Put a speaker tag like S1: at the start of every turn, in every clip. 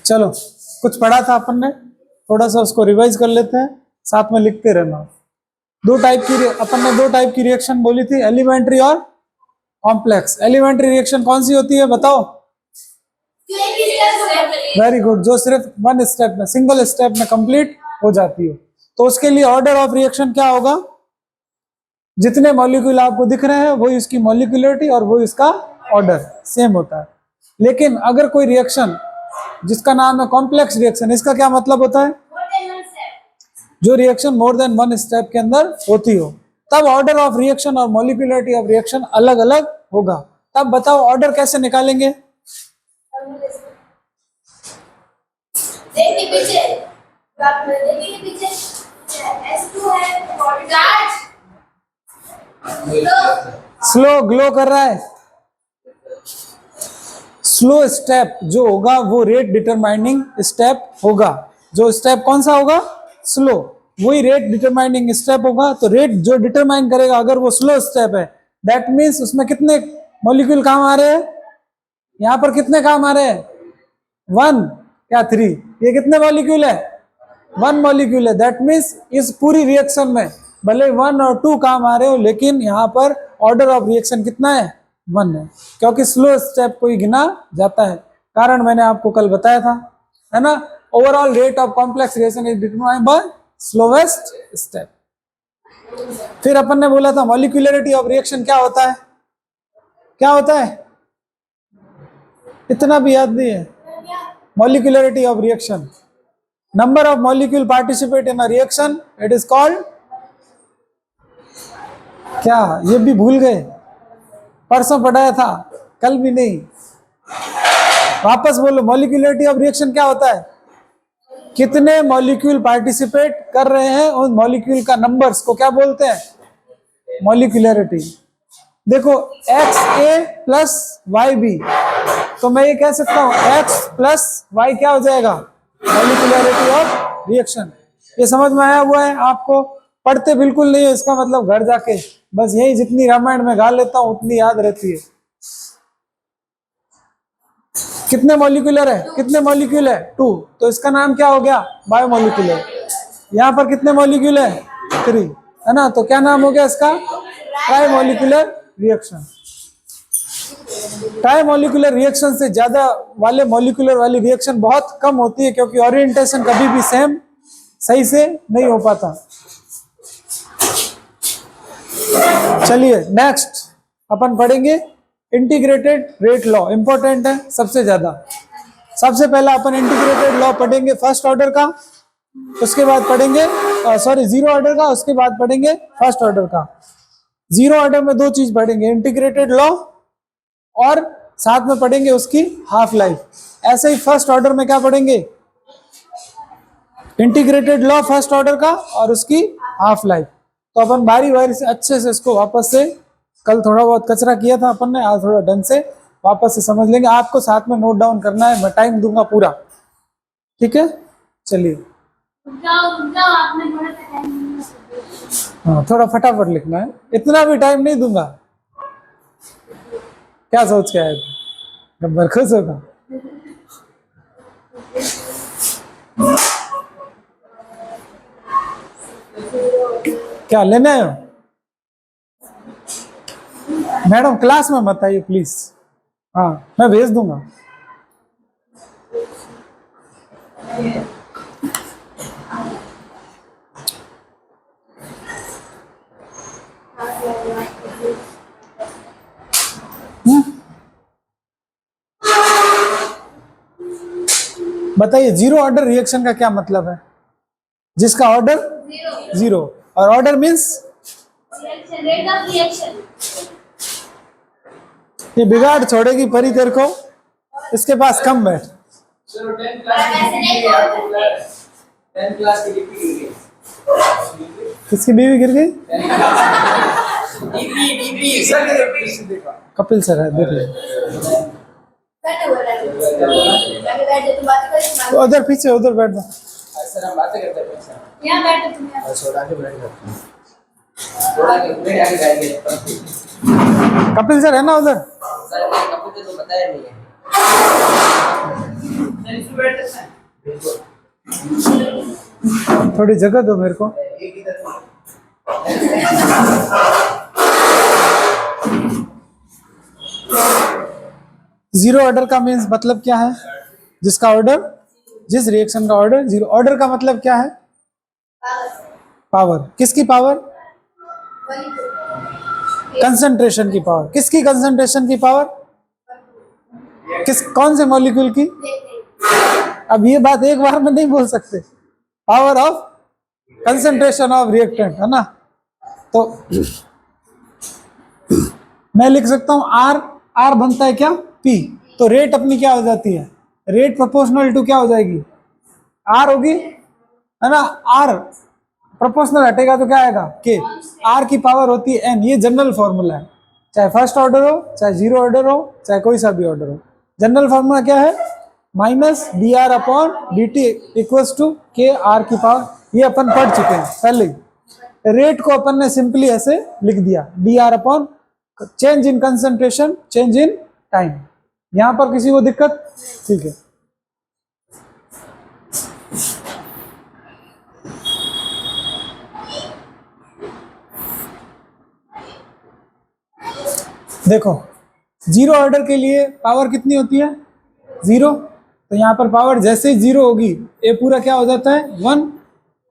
S1: चलो कुछ पढ़ा था अपन ने, थोड़ा सा उसको रिवाइज कर लेते हैं, साथ में लिखते रहना। अपन ने दो टाइप की रिएक्शन बोली थी, एलिमेंट्री और कॉम्प्लेक्स। एलिमेंट्री रिएक्शन कौन सी होती है बताओ? वेरी गुड, जो सिर्फ वन स्टेप में, सिंगल स्टेप में कंप्लीट हो जाती है। तो उसके लिए ऑर्डर ऑफ रिएक्शन क्या होगा? जितने मॉलिक्यूल आपको दिख रहे हैं वही इसकी मॉलिक्यूलरिटी और वही इसका ऑर्डर सेम होता है। लेकिन अगर कोई रिएक्शन जिसका नाम है कॉम्प्लेक्स रिएक्शन, इसका क्या मतलब होता है? जो reaction more than one step के अंदर होती हो, तब ऑर्डर ऑफ रिएक्शन और मॉलिक्यूलरिटी ऑफ रिएक्शन अलग अलग होगा। तब बताओ ऑर्डर कैसे निकालेंगे? स्लो ग्लो कर रहा है। स्लो स्टेप जो होगा वो रेट डिटरमाइनिंग स्टेप होगा। जो स्टेप कौन सा होगा? स्लो, वही रेट डिटरमाइनिंग स्टेप होगा। तो रेट जो डिटरमाइन करेगा, अगर वो स्लो स्टेप है, दैट मीन्स उसमें कितने मॉलिक्यूल काम आ रहे हैं? यहां पर कितने काम आ रहे हैं? 1 या 3? ये कितने मॉलिक्यूल है? 1 मॉलिक्यूल है। दैट मीन्स इस पूरी रिएक्शन में भले 1 और 2 काम आ रहे हो, लेकिन यहाँ पर ऑर्डर ऑफ रिएक्शन कितना है? 1 है, क्योंकि स्लो स्टेप को ही गिना जाता है। कारण मैंने आपको कल बताया था, है ना? Overall rate of complex reaction is determined by slowest step. फिर अपन ने बोला था मॉलिक्यूलरिटी ऑफ रिएक्शन क्या होता है? क्या होता है? इतना भी याद नहीं है। Molecularity of reaction, number of molecule participate in a reaction, it is called क्या? ये भी भूल गए, परसों पढ़ाया था, कल भी नहीं। वापस बोलो, मॉलिक्यूलरिटी ऑफ रिएक्शन क्या होता है? कितने मॉलिक्यूल पार्टिसिपेट कर रहे हैं, उन मॉलिक्यूल का नंबर्स को क्या बोलते हैं? मॉलिक्यूलरिटी। देखो XA प्लस YB, तो मैं ये कह सकता हूं X प्लस Y क्या हो जाएगा? Molecularity of reaction. ये समझ में आया हुआ है आपको? पढ़ते बिल्कुल नहीं है, इसका मतलब घर जाके बस यही जितनी रामायण में गा लेता हूं उतनी याद रहती है। कितने मॉलिक्यूलर है? कितने मॉलिक्यूल है? 2, तो इसका नाम क्या हो गया? बायोमॉलिक्यूलर। यहाँ पर कितने मॉलिक्यूल है? 3, है ना? तो क्या नाम हो गया इसका? ट्राइमॉलिक्यूलर रिएक्शन। ट्राइमॉलिक्यूलर रिएक्शन से ज्यादा वाले मॉलिक्यूलर वाली रिएक्शन बहुत कम होती है, क्योंकि ओरिएंटेशन कभी भी सेम सही से नहीं हो पाता। चलिए नेक्स्ट अपन पढ़ेंगे इंटीग्रेटेड रेट लॉ। इंपॉर्टेंट है सबसे ज्यादा। सबसे पहला अपन इंटीग्रेटेड लॉ पढ़ेंगे फर्स्ट ऑर्डर का, उसके बाद पढ़ेंगे जीरो ऑर्डर का, उसके बाद पढ़ेंगे फर्स्ट ऑर्डर का। जीरो ऑर्डर में 2 चीज पढ़ेंगे, इंटीग्रेटेड लॉ और साथ में पढ़ेंगे उसकी हाफ लाइफ। ऐसे ही फर्स्ट ऑर्डर में क्या पढ़ेंगे? इंटीग्रेटेड लॉ फर्स्ट ऑर्डर का और उसकी हाफ लाइफ। तो अपन बारी बारी से अच्छे से इसको वापस से, कल थोड़ा बहुत कचरा किया था अपन ने, आज थोड़ा ढंग से वापस से समझ लेंगे। आपको साथ में नोट डाउन करना है, मैं टाइम दूंगा पूरा, ठीक है? चलिए हाँ, थोड़ा फटाफट लिखना है, इतना भी टाइम नहीं दूंगा। क्या सोच के आए थे? गब्बर खुश होगा। क्या लेने आए हो? मैडम क्लास में मत आइए प्लीज, हाँ मैं भेज दूंगा। बताइए जीरो ऑर्डर रिएक्शन का क्या मतलब है? जिसका ऑर्डर जीरो, और ऑर्डर मींस ये बिगाड़ छोड़ेगी परी तेरे को, इसके पास कम बैठ। किसकी बीवी गिर गई? कपिल सर है, देख ले। उधर पीछे, उधर बैठ जाओ। कपिल सर है ना उधर?
S2: कपिल तो बताया नहीं है।
S1: थोड़ी जगह दो मेरे को। जीरो ऑर्डर का मीन्स मतलब क्या है? जिसका ऑर्डर, जिस रिएक्शन का ऑर्डर जीरो। ऑर्डर का मतलब क्या है? पावर। किसकी पावर? कंसंट्रेशन की पावर। किसकी कंसंट्रेशन की पावर? कौन से मॉलिक्यूल की? अब ये बात एक बार में नहीं बोल सकते। Power of concentration of reactant, है ना? तो मैं लिख सकता हूं आर। आर बनता है क्या? पी। तो रेट अपनी क्या हो जाती है? रेट प्रोपोर्शनल टू क्या हो जाएगी? आर होगी, है ना? आर प्रोपोर्शनल हटेगा तो क्या आएगा? के। आर की पावर होती है एन। ये जनरल फॉर्मूला है, चाहे फर्स्ट ऑर्डर हो, चाहे जीरो ऑर्डर हो, चाहे कोई सा भी ऑर्डर हो। जनरल फॉर्मूला क्या है? Minus D R upon D T equals to K R की पावर। ये अपन पढ़ चुके हैं पहले ही। रेट को अपन ने सिंपली ऐसे लिख दिया, D R upon change in concentration, change in time. यहां पर किसी को दिक्कत? ठीक है। देखो, जीरो ऑर्डर के लिए पावर कितनी होती है? जीरो। तो यहाँ पर पावर जैसे ही जीरो होगी, ये पूरा क्या हो जाता है? वन।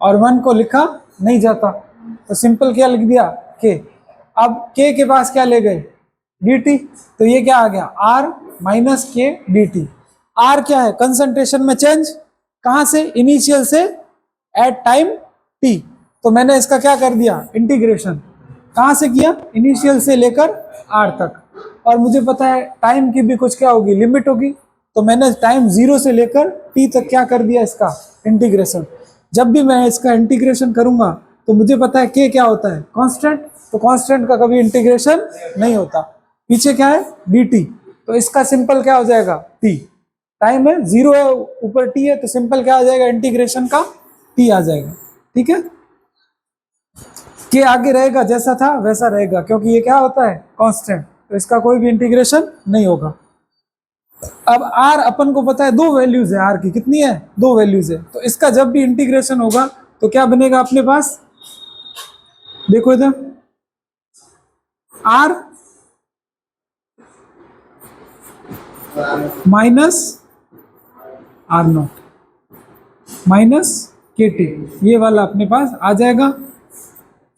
S1: और वन को लिखा नहीं जाता, तो सिंपल क्या लिख दिया? के। अब के के पास क्या ले गए? D T. तो ये क्या आ गया? Are minus K D T. Are क्या है? कंसंट्रेशन में चेंज। कहाँ से? इनिशियल से एट टाइम टी। तो मैंने इसका क्या कर दिया? इंटीग्रेशन। कहाँ से किया? इनिशियल से लेकर आर तक। और मुझे पता है टाइम की भी कुछ क्या होगी? लिमिट होगी। तो मैंने टाइम जीरो से लेकर टी तक क्या कर दिया? इसका इंटीग्रेशन। जब भी मैं इसका इंटीग्रेशन करूंगा तो मुझे पता है के क्या होता है? कांस्टेंट। तो कांस्टेंट का कभी इंटीग्रेशन नहीं होता। पीछे क्या है? D T. तो इसका सिंपल क्या हो जाएगा? टी। टाइम है, जीरो है, ऊपर टी है, तो सिंपल क्या आ जाएगा? इंटीग्रेशन का टी आ जाएगा। ठीक है। के आगे रहेगा जैसा था वैसा रहेगा, क्योंकि ये क्या होता है? कांस्टेंट। तो इसका कोई भी इंटीग्रेशन नहीं होगा। अब आर अपन को पता है, दो वैल्यूज है आर की। कितनी है? दो वैल्यूज है। तो इसका जब भी इंटीग्रेशन होगा तो क्या बनेगा अपने पास? देखो इधर, R minus R not minus K T, ये वाला अपने पास आ जाएगा।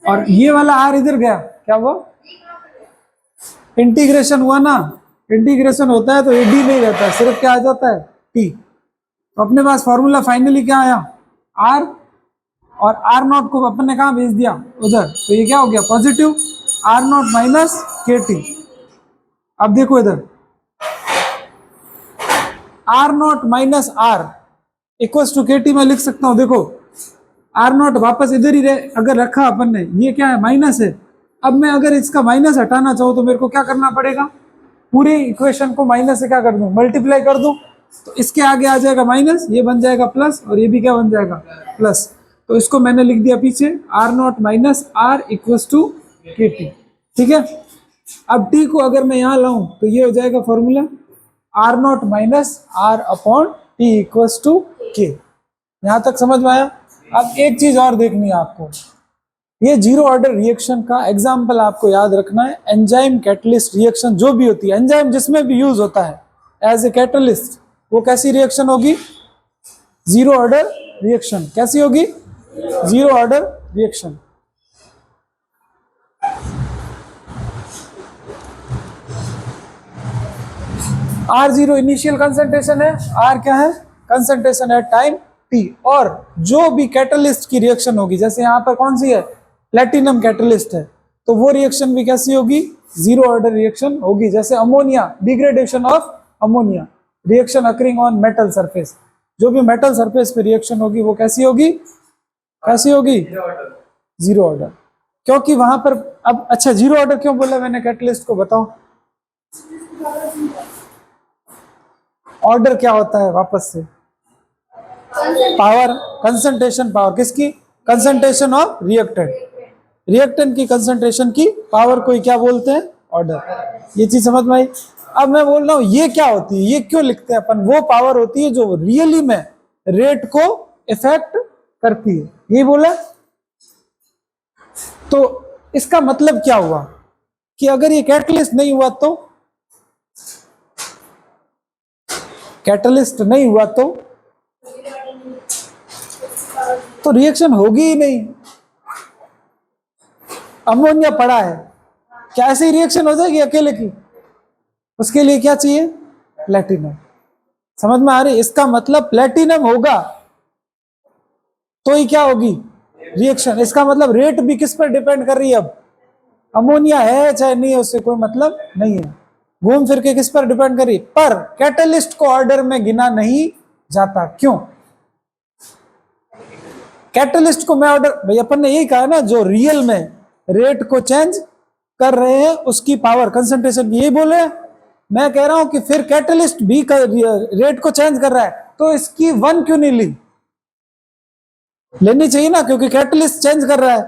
S1: और ये वाला आर इधर गया, क्या वो इंटीग्रेशन हुआ ना? इंटीग्रेशन होता है तो ये डी नहीं रहता, सिर्फ क्या आ जाता है? टी। तो अपने पास फॉर्मूला फाइनली क्या आया? आर। और आर नॉट को अपन ने कहाँ भेज दिया? उधर। तो ये क्या हो गया? Positive R not minus K T. अब देखो इधर, R not minus R equals to K T मैं लिख सकता हूं। देखो, आर नॉट वापस इधर ही रहे, अगर रखा अपन ने, ये क्या है? माइनस है। अब मैं अगर इसका माइनस हटाना चाहूँ तो मेरे को क्या करना पड़ेगा? पूरी इक्वेशन को माइनस से क्या कर दूं? मल्टीप्लाई कर दूं। तो इसके आगे आ जाएगा माइनस, ये बन जाएगा प्लस, और ये भी क्या बन जाएगा? प्लस। तो इसको मैंने लिख दिया पीछे, R not minus R equals to K T. ठीक है। अब टी को अगर मैं यहाँ लाऊं तो ये हो जाएगा formula, R not minus R upon T equals to K. यहां तक समझ में आया? अब एक चीज और देखनी है आपको, ये जीरो ऑर्डर रिएक्शन का एग्जाम्पल आपको याद रखना है। एंजाइम कैटलिस्ट रिएक्शन जो भी होती है, एंजाइम जिसमें भी यूज होता है एज ए कैटलिस्ट, वो कैसी रिएक्शन होगी? Zero order reaction. कैसी होगी? Zero order reaction. R zero initial concentration है, आर क्या है? कंसंट्रेशन है टाइम टी। और जो भी कैटलिस्ट की रिएक्शन होगी, जैसे यहाँ पर कौन सी है? प्लेटिनम कैटलिस्ट है, तो वो रिएक्शन भी कैसी होगी? जीरो ऑर्डर रिएक्शन होगी। जैसे ammonia, degradation of ammonia, reaction occurring on metal surface. जो भी मेटल सरफेस पे रिएक्शन होगी वो कैसी होगी? कैसी होगी? Zero order. क्योंकि वहां पर अब, अच्छा जीरो ऑर्डर क्यों बोला मैंने कैटलिस्ट को? बताओ, ऑर्डर क्या होता है? वापस से, पावर, कंसंट्रेशन पावर। किसकी? Concentration of reactant. रिएक्टेंट की कंसंट्रेशन की पावर को क्या बोलते हैं? ऑर्डर। ये चीज समझ में आई? अब मैं बोल रहा हूं ये क्या होती है, ये क्यों लिखते हैं अपन, वो पावर होती है जो रियली में रेट को इफेक्ट करती है, ये बोला। तो इसका मतलब क्या हुआ कि अगर ये कैटलिस्ट नहीं हुआ तो, कैटलिस्ट नहीं हुआ तो रिएक्शन होगी ही नहीं। अमोनिया पड़ा है, क्या ऐसी रिएक्शन हो जाएगी अकेले की? उसके लिए क्या चाहिए? प्लेटिनम। समझ में आ रही? इसका मतलब प्लेटिनम होगा तो ही क्या होगी? रिएक्शन। इसका मतलब रेट भी किस पर डिपेंड कर रही है? अब अमोनिया है चाहे नहीं है उससे कोई मतलब नहीं है, घूम फिर के किस पर डिपेंड कर रही है? पर कैटलिस्ट को ऑर्डर में गिना नहीं जाता। क्यों? कैटलिस्ट को मैं ऑर्डर, भाई अपन ने यही कहा ना, जो रियल में रेट को चेंज कर रहे हैं उसकी पावर कंसंट्रेशन, यही बोले। मैं कह रहा हूं कि फिर कैटलिस्ट भी रेट को चेंज कर रहा है तो इसकी 1 क्यों नहीं ली? लेनी चाहिए ना, क्योंकि कैटलिस्ट चेंज कर रहा है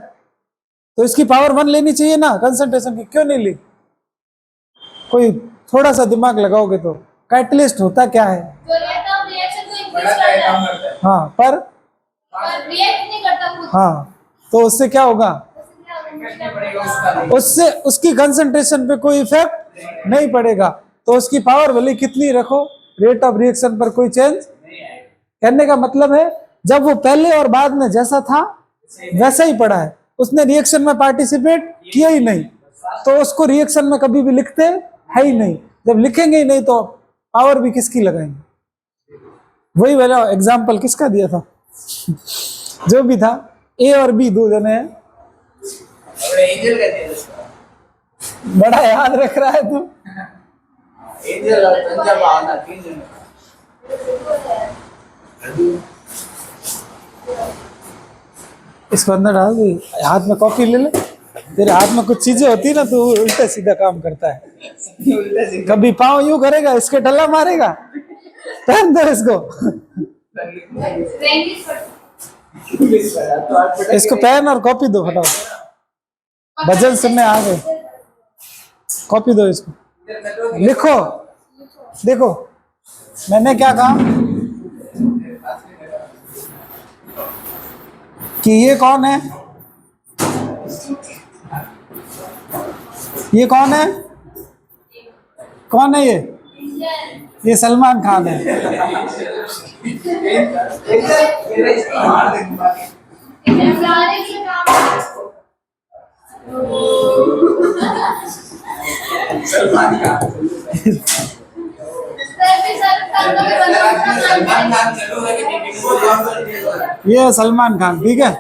S1: तो इसकी पावर 1 लेनी चाहिए ना कंसंट्रेशन की, क्यों नहीं ली? कोई थोड़ा सा दिमाग लगाओगे तो कैटलिस्ट होता क्या है? हाँ, पर रिएक्ट नहीं करता खुद। हाँ, तो उससे क्या होगा? उससे उसकी कंसंट्रेशन पे कोई इफेक्ट नहीं पड़ेगा, तो उसकी पावर भले कितनी रखो, रेट ऑफ रिएक्शन पर कोई चेंज। कहने का मतलब है जब वो पहले और बाद में जैसा था वैसा ही पड़ा है, उसने रिएक्शन में पार्टिसिपेट किया ही नहीं, तो उसको रिएक्शन में कभी भी लिखते है ही नहीं। जब लिखेंगे ही नहीं तो पावर भी किसकी लगाएंगे? वही वाला एग्जाम्पल किसका दिया था? जो भी था, ए और बी दो जने हैं, बड़ा याद रख रहा है तू। इसको अंदर डाल दे, हाथ में कॉपी ले ले। तेरे हाथ में कुछ चीजें होती है ना तो उल्टा सीधा काम करता है। कभी पाँव यूं करेगा, इसके डल्ला मारेगा, पहन दो इसको। इसको पेन और कॉपी दो फटाफट, भजन सुनने आ गए। कॉपी दो इसको, लिखो। देखो मैंने क्या कहा कि ये कौन है, ये कौन है, कौन है ये सलमान खान है। सलमान खान ये सलमान खान, ठीक है।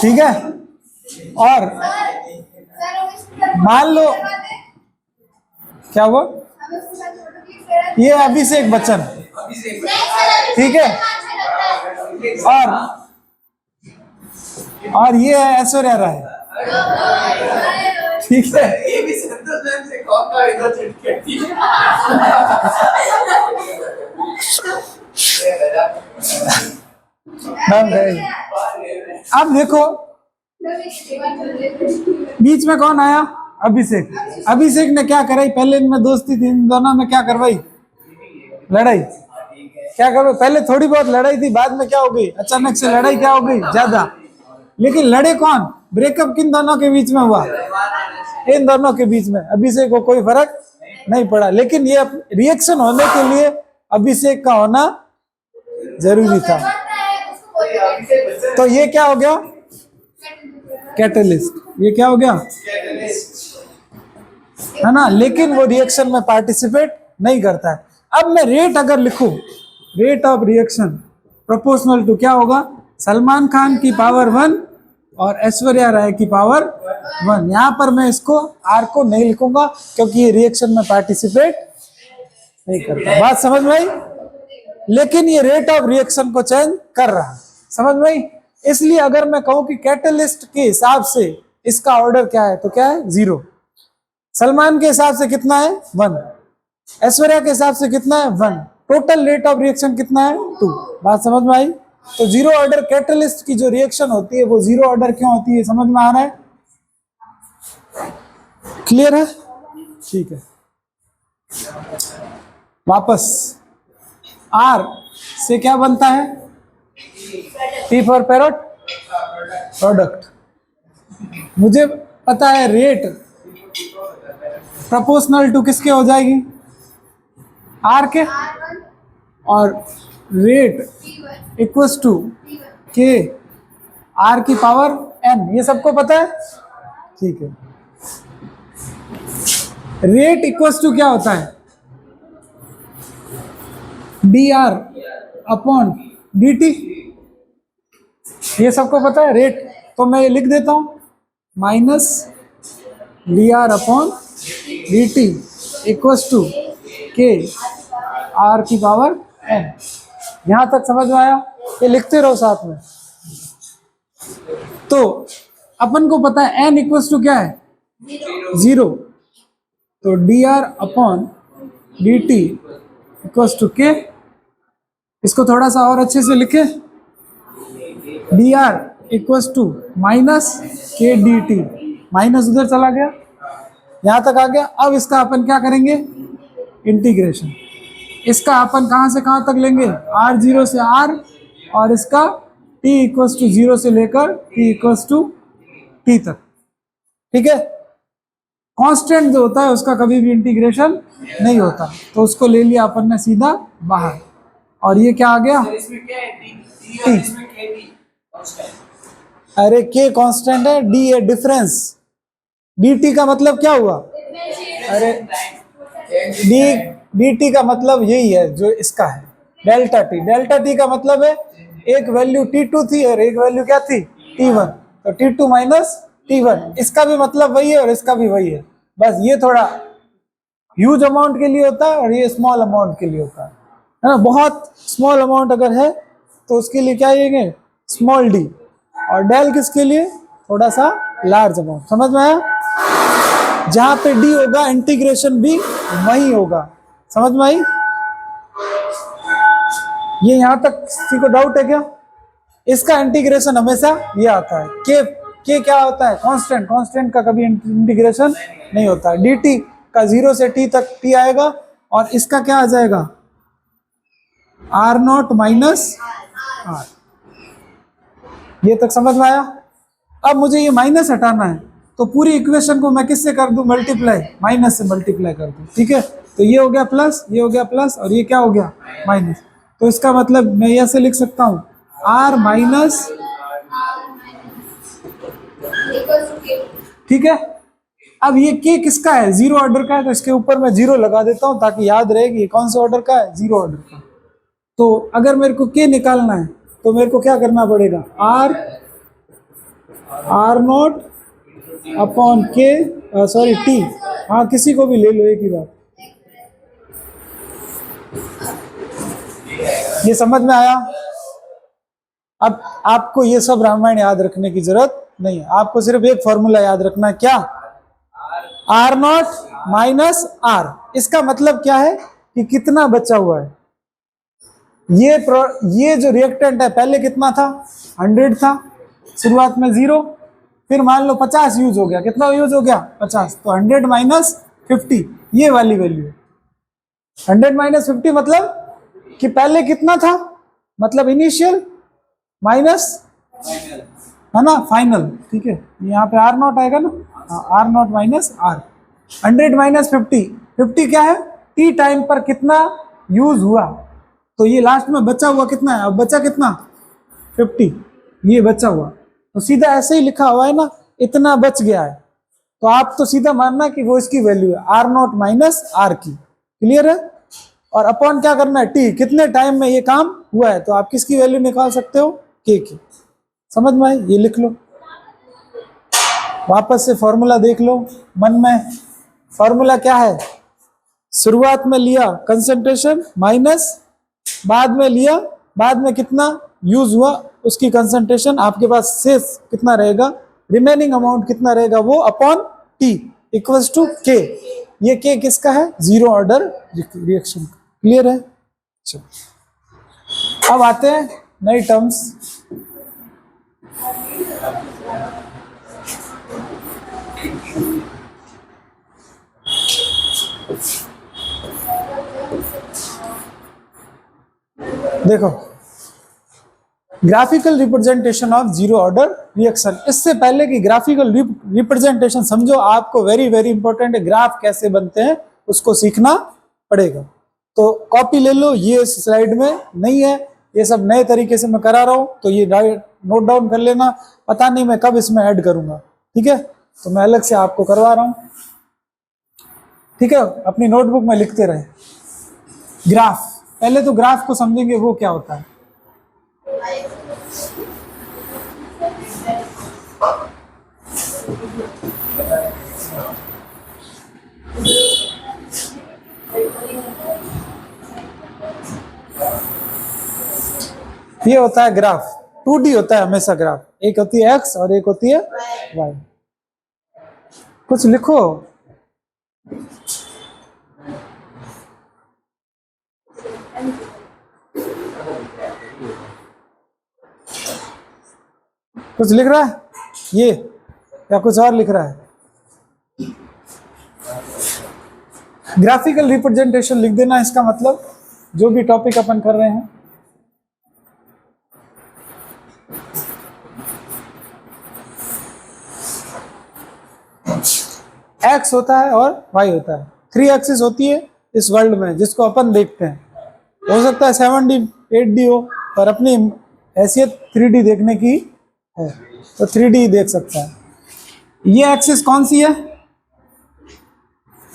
S1: ठीक है, और मान लो क्या हुआ, ये अभिषेक बच्चन, ठीक है, और ये है ऐश्वर्या राय, ठीक है। अब देखो बीच में कौन आया? अभिषेक। अभिषेक ने क्या कराई? पहले इनमें दोस्ती थी, इन दोनों में क्या करवाई? लड़ाई। क्या करवाई? पहले थोड़ी बहुत लड़ाई थी, बाद में क्या हो गई? अचानक से लड़ाई क्या हो गई? ज्यादा। लेकिन लड़े कौन? ब्रेकअप किन दोनों के बीच में हुआ? इन दोनों के बीच में। अभिषेक को कोई फर्क नहीं पड़ा, लेकिन ये रिएक्शन होने के लिए अभिषेक का होना जरूरी था। तो ये क्या हो गया? कैटलिस्ट। ये क्या हो गया? है ना, लेकिन वो रिएक्शन में पार्टिसिपेट नहीं करता है। अब मैं रेट अगर लिखूं, rate of reaction proportional to क्या होगा? सलमान खान की पावर 1 और ऐश्वर्या राय की पावर 1। यहां पर मैं इसको आर को नहीं लिखूंगा क्योंकि ये रिएक्शन में पार्टिसिपेट नहीं करता। बात समझ में आई? लेकिन ये रेट ऑफ रिएक्शन को चेंज कर रहा है, समझ में आई? इसलिए अगर मैं कहूं कि कैटलिस्ट के हिसाब से इसका ऑर्डर क्या है, तो क्या है? 0। सलमान के हिसाब से कितना है? 1। ऐश्वर्या के हिसाब से कितना है? 1। टोटल रेट ऑफ रिएक्शन कितना है? 2। बात समझ में आई? तो जीरो ऑर्डर कैटलिस्ट की जो रिएक्शन होती है वो जीरो ऑर्डर क्यों होती है, समझ में आ रहा है? क्लियर है? ठीक है, वापस आर से क्या बनता है? P for parrot, product. मुझे पता है रेट प्रोपोर्शनल टू किसके हो जाएगी? आर के, और rate equals to K R की पावर एन, ये सबको पता है? ठीक है। रेट इक्वल्स टू क्या होता है? D R upon D T, ये सबको पता है रेट। तो मैं ये लिख देता हूं minus D R upon D T equals to K R की पावर एन। यहां तक समझ में आया? ये लिखते रहो साथ में। तो अपन को पता है एन इक्वल्स टू क्या है? जीरो। तो D R upon D T equals to K, इसको थोड़ा सा और अच्छे से लिखे, D R equals to minus K D T, minus उधर चला गया, यहां तक आ गया। अब इसका अपन क्या करेंगे? इंटीग्रेशन। इसका अपन कहां से कहां तक लेंगे? आर जीरो से आर, और इसका t इक्वल्स टू जीरो से लेकर t इक्वल्स टू t तक। ठीक है, कांस्टेंट जो होता है उसका कभी भी इंटीग्रेशन नहीं होता, तो उसको ले लिया अपन ने सीधा बाहर, और ये क्या आ गया? t। अरे k कांस्टेंट है, d है डिफरेंस। dt का मतलब क्या हुआ? अरे dt का मतलब यही है जो इसका है, डेल्टा t। डेल्टा t का मतलब है एक वैल्यू t2 थी और एक वैल्यू क्या थी? t1। तो t2 माइनस t1, इसका भी मतलब वही है और इसका भी वही है, बस ये थोड़ा ह्यूज अमाउंट के लिए होता है और ये स्मॉल अमाउंट के लिए होता है ना। बहुत स्मॉल अमाउंट अगर है तो उसके लिए क्या लेंगे? Small D. और डेल किसके लिए? थोड़ा सा लार्ज अमाउंट। समझ में आया? जहां पे डी होगा इंटीग्रेशन भी वही होगा। समझ में आई? ये यहां तक किसी को डाउट है क्या? इसका इंटीग्रेशन हमेशा ये आता है। के क्या होता है? कांस्टेंट। कांस्टेंट का कभी इंटीग्रेशन नहीं होता है। dt का जीरो से t तक t आएगा, और इसका क्या आ जाएगा? R not minus R. ये तक समझ में आया? अब मुझे ये माइनस हटाना है, तो पूरी इक्वेशन को मैं किससे कर दूं? मल्टीप्लाई, माइनस से मल्टीप्लाई कर दूं। ठीक है, तो ये हो गया प्लस, ये हो गया प्लस, और ये क्या हो गया? माइनस। तो इसका मतलब मैं ऐसे लिख सकता हूं आर माइनस, ठीक है। अब ये के किसका है? जीरो ऑर्डर का है, तो इसके ऊपर मैं जीरो लगा देता हूं ताकि याद रहेगी कौन से ऑर्डर का है? जीरो ऑर्डर का। तो अगर मेरे को के निकालना है तो मेरे को क्या करना पड़ेगा? आर नॉट अपॉन के, सॉरी टी, हाँ किसी को भी ले लो, एक ही बात। ये समझ में आया? अब आपको ये सब रामायण याद रखने की जरूरत नहीं है, आपको सिर्फ एक फॉर्मूला याद रखना है। क्या? R not minus R. इसका मतलब क्या है कि कितना बचा हुआ है। ये जो रिएक्टेंट है पहले कितना था? 100 था, शुरुआत में 0, फिर मान लो 50 यूज हो गया। कितना यूज हो गया? 50। तो 100 माइनस 50, ये वाली वैल्यू है। 100 माइनस 50 मतलब कि पहले कितना था? मतलब इनिशियल माइनस, है ना, फाइनल। ठीक है, यहाँ पे आर नॉट आएगा ना, R not minus R. 100 minus 50, 50 क्या है? टी टाइम पर कितना यूज हुआ। तो ये लास्ट में बचा हुआ कितना है? अब बचा कितना? 50, ये बचा हुआ। तो सीधा ऐसे ही लिखा हुआ है ना, इतना बच गया है, तो आप तो सीधा मानना कि वो इसकी वैल्यू है, आर नॉट माइनस आर की। क्लियर है? और अपॉन क्या करना है? टी, कितने टाइम में ये काम हुआ है। तो आप किसकी वैल्यू निकाल सकते हो? के की। समझ में आई? ये लिख लो, वापस से फॉर्मूला देख लो मन में। फॉर्मूला क्या है? शुरुआत में लिया कंसंट्रेशन माइनस, बाद में लिया, बाद में कितना यूज हुआ उसकी कंसंट्रेशन, आपके पास शेष कितना रहेगा, रिमेनिंग अमाउंट कितना रहेगा, वो अपॉन टी इक्वल्स टू के। ये के किसका है? जीरो ऑर्डर रिएक्शन का। क्लियर है? चलो अब आते हैं नई टर्म्स। देखो, graphical representation of zero order reaction. इससे पहले कि ग्राफिकल रिप्रेजेंटेशन समझो, आपको वेरी वेरी इंपॉर्टेंट है ग्राफ कैसे बनते हैं उसको सीखना पड़ेगा। तो कॉपी ले लो, ये इस स्लाइड में नहीं है, ये सब नए तरीके से मैं करा रहा हूं, तो ये नोट डाउन कर लेना। पता नहीं मैं कब इसमें ऐड करूंगा, ठीक है, तो मैं अलग से आपको करवा रहा हूं, ठीक है। अपनी नोटबुक में लिखते रहे। ग्राफ, पहले तो ग्राफ को समझेंगे वो क्या होता है। ये होता है ग्राफ, 2D होता है हमेशा ग्राफ। एक होती है एक्स और एक होती है वाई। कुछ लिखो। कुछ लिख रहा है ये, या कुछ और लिख रहा है? ग्राफिकल रिप्रेजेंटेशन लिख देना, इसका मतलब जो भी टॉपिक अपन कर रहे हैं। एक्स होता है और वाई होता है। 3 एक्सिस होती है इस वर्ल्ड में जिसको अपन देखते हैं। हो सकता है 7D 8D हो, पर अपनी हैसियत 3D देखने की है, तो 3D देख सकता है। ये एक्सिस कौन सी है?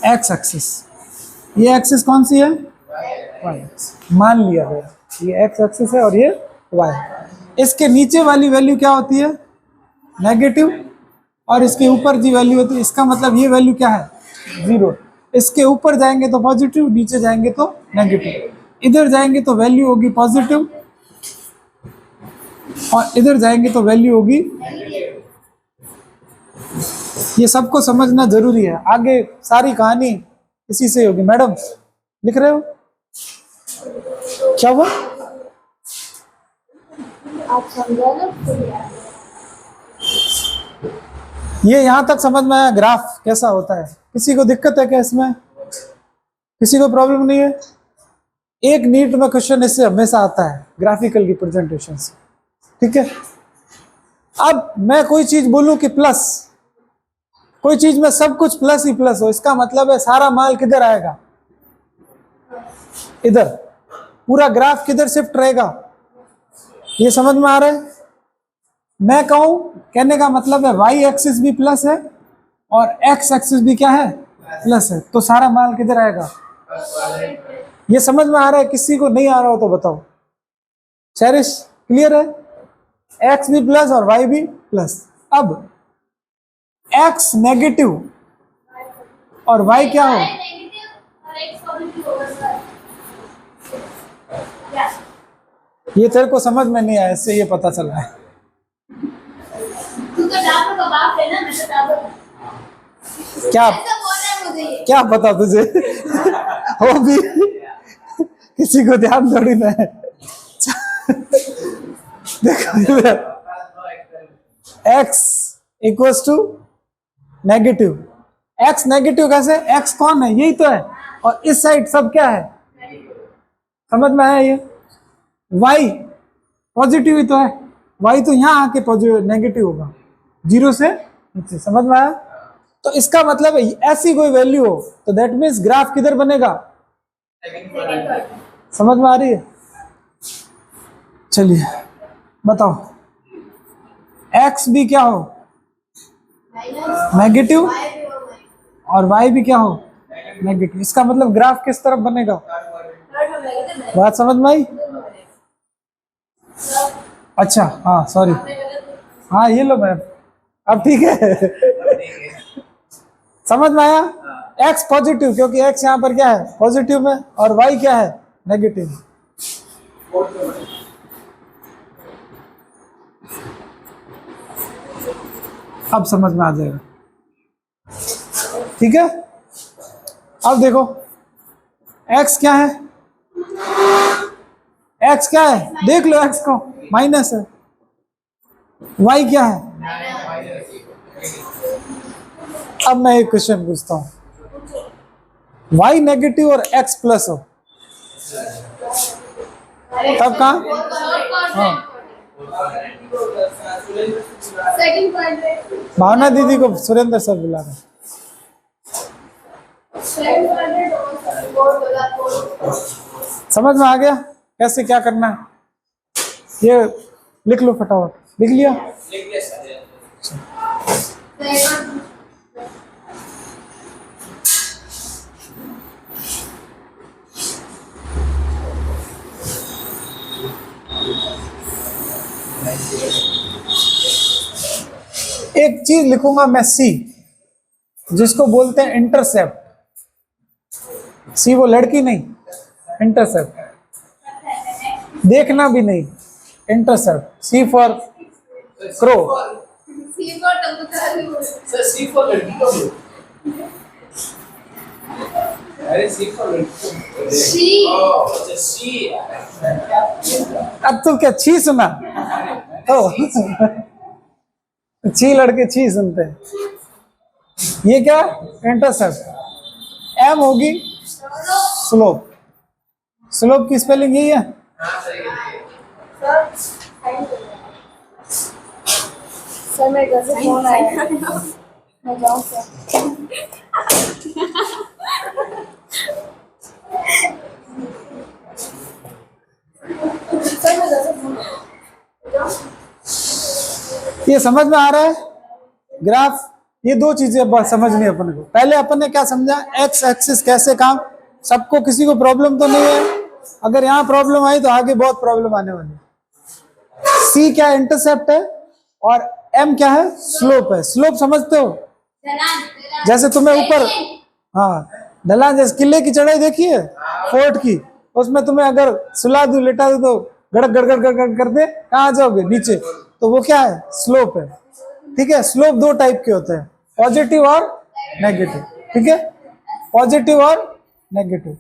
S1: X axis. ये एक्सिस कौन सी है? Y axis. मान लिया गया ये एक्स एक्सिस है और ये वाई। इसके नीचे वाली वैल्यू क्या होती है? नेगेटिव, और इसके ऊपर जी वैल्यू होती है। इसका मतलब ये वैल्यू क्या है? 0। इसके ऊपर जाएंगे तो पॉजिटिव, नीचे जाएंगे तो नेगेटिव। इधर जाएंगे तो वैल्यू होगी पॉजिटिव और इधर जाएंगे तो वैल्यू होगी। ये सबको समझना जरूरी है, आगे सारी कहानी इसी से होगी। मैडम लिख रहे हो क्या? वो
S2: आप समझा ना।
S1: ये यहां तक समझ में आया ग्राफ कैसा होता है? किसी को दिक्कत है क्या इसमें? किसी को प्रॉब्लम नहीं है? एक नीट में क्वेश्चन इससे हमेशा आता है, ग्राफिकल रिप्रेजेंटेशन से, ठीक है। अब मैं कोई चीज बोलूं कि प्लस, कोई चीज में सब कुछ प्लस ही प्लस हो, इसका मतलब है सारा माल किधर आएगा? इधर। पूरा ग्राफ किधर शिफ्ट रहेगा? ये समझ में आ रहा है? मैं कहूं, कहने का मतलब है वाई एक्सिस भी प्लस है और एक्स एक्सिस भी क्या है? प्लस है, तो सारा माल किधर आएगा? ये समझ में आ रहा है? किसी को नहीं आ रहा हो तो बताओ। चेरिश क्लियर है? एक्स भी प्लस और वाई भी प्लस। अब एक्स नेगेटिव और वाई क्या हो? ये तेरे को समझ में नहीं आया, इससे ये पता चला है। क्या क्या पता तुझे? हो भी किसी को ध्यान थोड़ी ना है। देखो, X equals to negative. X negative कैसे? एक्स कौन है? यही तो है, और इस साइड सब क्या है? समझ में आया ये? वाई पॉजिटिव ही तो है, वाई तो यहाँ आके पॉजिटिव नेगेटिव होगा, 0 से नीचे। समझ में आया? तो इसका मतलब है ऐसी कोई वैल्यू हो तो दैट मीन्स ग्राफ किधर बनेगा? समझ में आ रही है? चलिए बताओ, एक्स भी क्या हो? नेगेटिव, और वाई भी क्या हो? नेगेटिव। इसका मतलब ग्राफ किस तरफ बनेगा? बात समझ में आई? अच्छा, हाँ सॉरी, हाँ ये लो मैम, अब ठीक है। समझ में आया? एक्स पॉजिटिव, क्योंकि एक्स यहाँ पर क्या है? पॉजिटिव में, और वाई क्या है? नेगेटिव। अब समझ में आ जाएगा, ठीक है। अब देखो एक्स क्या है? एक्स क्या है? देख लो एक्स को। माइनस है। y क्या है? अब मैं एक क्वेश्चन पूछता हूँ, y नेगेटिव और x प्लस हो तब कहाँ? हाँ,
S2: सेकंड पॉइंट है।
S1: भावना दीदी को सुरेंद्र सर बुला रहे हैं।
S2: सेकंड पॉइंट है और बोला तो
S1: समझ में आ गया कैसे क्या करना है? ये लिख लो फटाफट। लिख लिया?
S2: सेकंड
S1: एक चीज लिखूंगा मैं सी, जिसको बोलते हैं इंटरसेप्ट। सी वो लड़की नहीं, इंटरसेप्ट देखना भी नहीं, intercept. C for crow.
S2: C for कबूतर।
S3: सर सी फॉर लड़की को बोलो। अरे सी फॉर लड़की को।
S2: सी
S3: अच्छा सी।
S1: अब तो क्या छी सुना? ओ छी लड़के छी सुनते हैं। ये क्या? इंटरसेप्ट। एम होगी स्लोप। स्लोप की स्पेलिंग यही है।
S2: सर मेरे घर से फोन आया, मैं जाऊँ क्या? सर मेरे घर से फोन आया।
S1: ये समझ में आ रहा है ग्राफ? ये दो चीजें बस समझनी है अपन को। पहले अपन ने क्या समझा, एक्स एक्सिस कैसे काम, सबको किसी को प्रॉब्लम तो नहीं है? अगर यहाँ प्रॉब्लम आई तो आगे बहुत प्रॉब्लम आने वाली है। सी क्या? इंटरसेप्ट है, और एम क्या है? स्लोप है। स्लोप समझते हो? जैसे तुम्हें ऊपर, हाँ, ढलान, जैसे किले की चढ़ाई देखी है फोर्ट की, उसमें तुम्हें अगर सुला दू लेटा दो तो गड़क गड़गड़ गड़गड़ करते कहाँ आ जाओगे? नीचे। तो वो क्या है? स्लोप है। ठीक है, स्लोप दो टाइप के होते हैं, पॉजिटिव और नेगेटिव। ठीक है, पॉजिटिव और नेगेटिव।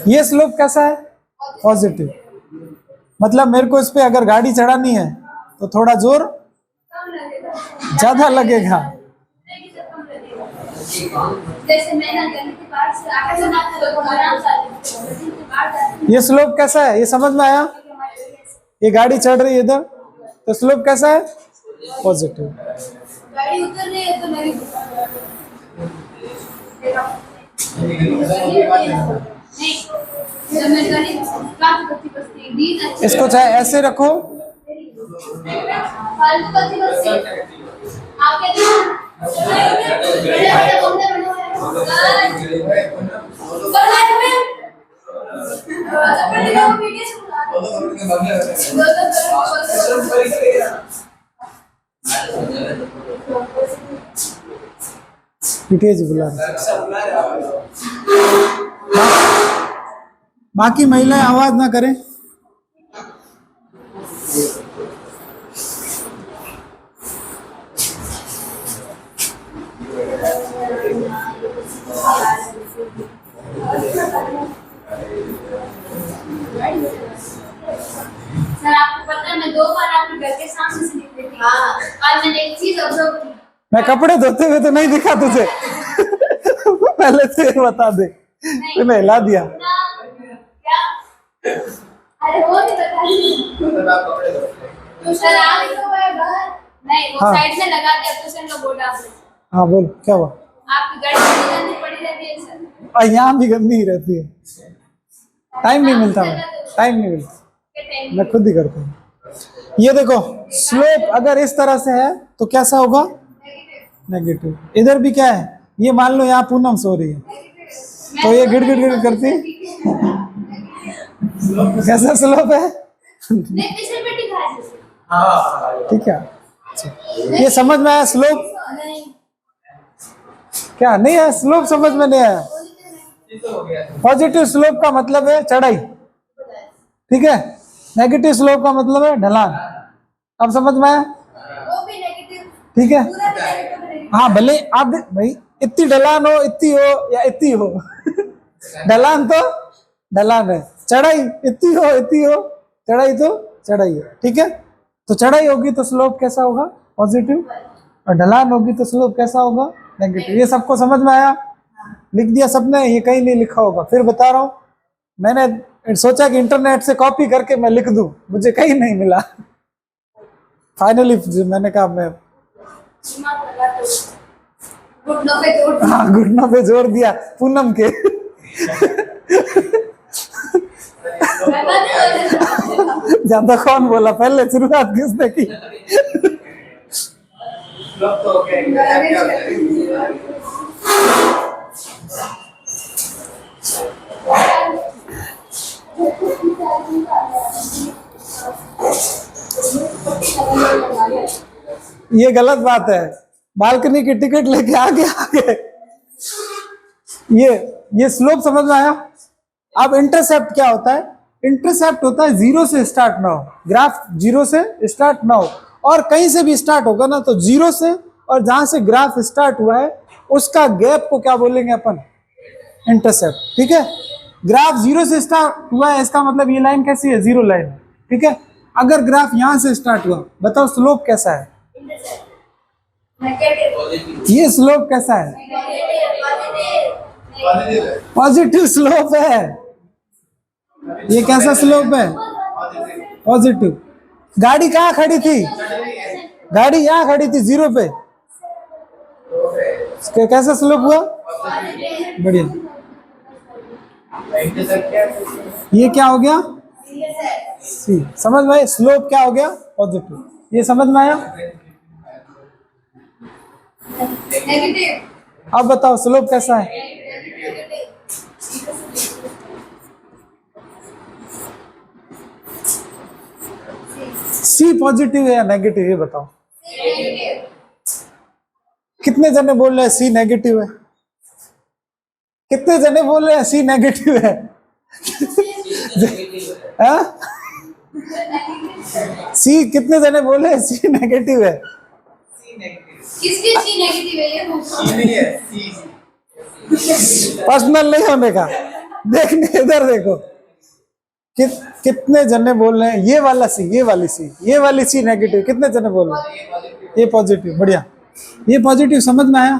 S1: ये स्लोप कैसा है? पॉजिटिव। मतलब मेरे को इस पे अगर गाड़ी चढ़ानी है तो थोड़ा जोर ज्यादा लगेगा।
S2: जैसे मैं ना गली के पास से आके तो आराम से
S1: ये स्लोप कैसा है? ये समझ में आया? ये गाड़ी चढ़ रही है इधर, तो स्लोप कैसा है? पॉजिटिव।
S2: गाड़ी उतर रही है तो मेरी नहीं, जब मैं गली काफी बच्ची बसती नींद अच्छी
S1: इसको चाहे ऐसे रखो,
S2: फालतू बच्ची बसती आके बड़े बड़े बंदे बने हुए हैं
S1: डिटेल्स बुला रहे। बाकी महिलाएं आवाज ना करें।
S2: सर आपको पता है मैं 2 बार आपके घर के सामने से निकली थी। हाँ। और मैंने एक चीज ऑब्जर्व की।
S1: मैं कपड़े धोते हुए तो नहीं दिखा तुझे? पहले से बता दे, तूने हिला दिया।
S2: क्या? अरे वो नहीं बता दी। सर आ भी तो है घर। नहीं वो
S1: हाँ।
S2: साइड में लगा दिया ट्यूशन का बोर्ड आपने।
S1: हाँ बोल, क्या हुआ?
S2: आपकी गाड़ी में गंदी पड़ी रहती है सर।
S1: और यहाँ भी गंदी ही रहती है। टाइम नहीं मिलता, मैं टाइम नहीं मिलता, मैं खुद ही करता हूँ। ये देखो, स्लोप अगर इस तरह से है तो कैसा होगा? नेगेटिव। इधर भी क्या है? ये मान लो यहाँ पूनम सो रही है, तो ये गिड़ गिड़ गिड़ करती है। कैसा स्लोप है?
S2: नहीं पिछले पेटी खा जैसे।
S1: ठीक है, ये समझ में आया? स्लोप
S2: नहीं
S1: क्या नहीं है? स्लोप समझ में नहीं आया? पॉजिटिव स्लोप का मतलब है चढ़ाई, ठीक है। नेगेटिव स्लोप का मतलब है ढलान। अब समझ में आया?
S2: वो भी नेगेटिव
S1: ठीक है,
S2: पूरा भी नेगेटिव है।
S1: हाँ, भले आप भाई इतनी ढलान हो, इतनी हो या इतनी हो, ढलान तो ढलान है। चढ़ाई इतनी हो, इतनी हो, चढ़ाई तो चढ़ाई है, ठीक है। तो चढ़ाई होगी तो स्लोप कैसा होगा, पॉजिटिव, और ढलान होगी तो स्लोप कैसा होगा, नेगेटिव। ये सबको समझ में आया? लिख दिया सबने? ये कहीं नहीं लिखा होगा, फिर बता रहा हूँ। मैंने सोचा कि इंटरनेट से कॉपी करके मैं लिख दूं, मुझे कहीं नहीं मिला। फाइनली मैंने कहा मैं
S2: घुटनों पे जोड़ दिया।
S1: हाँ, घुटनों पे जोर दिया पूनम के। ज्यादा कौन बोला, पहले शुरुआत किसने की?
S3: फ्लॉप तो हो गया।
S1: ये गलत बात है, बालकनी की टिकट लेके आगे आगे। ये स्लोप समझ में आया? अब इंटरसेप्ट क्या होता है? इंटरसेप्ट होता है जीरो से स्टार्ट ना हो, ग्राफ जीरो से स्टार्ट ना हो, और कहीं से भी स्टार्ट होगा ना तो जीरो से, और जहां से ग्राफ स्टार्ट हुआ है उसका गैप को क्या बोलेंगे अपन, इंटरसेप्ट, ठीक है। ग्राफ जीरो से स्टार्ट हुआ है, इसका मतलब ये लाइन कैसी है, जीरो लाइन, ठीक है। अगर ग्राफ यहां से स्टार्ट हुआ, बताओ स्लोप कैसा है? ये स्लोप कैसा है? पॉजिटिव स्लोप है। ये कैसा स्लोप है? पॉजिटिव। गाड़ी कहाँ खड़ी थी? गाड़ी यहाँ खड़ी थी जीरो पे, कैसा स्लोप हुआ? बढ़िया। ये क्या हो गया? सी। समझ में? स्लोप क्या हो गया? पॉजिटिव। ये समझ में आया?
S2: नेगेटिव।
S1: अब बताओ स्लोप कैसा है? सी पॉजिटिव है या नेगेटिव, ये बताओ। कितने जने बोल रहे हैं सी नेगेटिव है? कितने जने बोल रहे हैं सी नेगेटिव है? हाँ? सी कितने जने बोल रहे हैं सी नेगेटिव है?
S2: किसकी सी नेगेटिव है ये पूछो।
S3: सी नहीं है, सी।
S1: पर्सनल नहीं होने का, देखने इधर देखो। कितने जने बोल रहे हैं ये वाला सी, ये वाली सी, ये वाली सी नेगेटिव, कितने जने बोल रहे हैं? ये पॉजिटिव। बढ़िया। ये पॉजिटिव समझ में आया?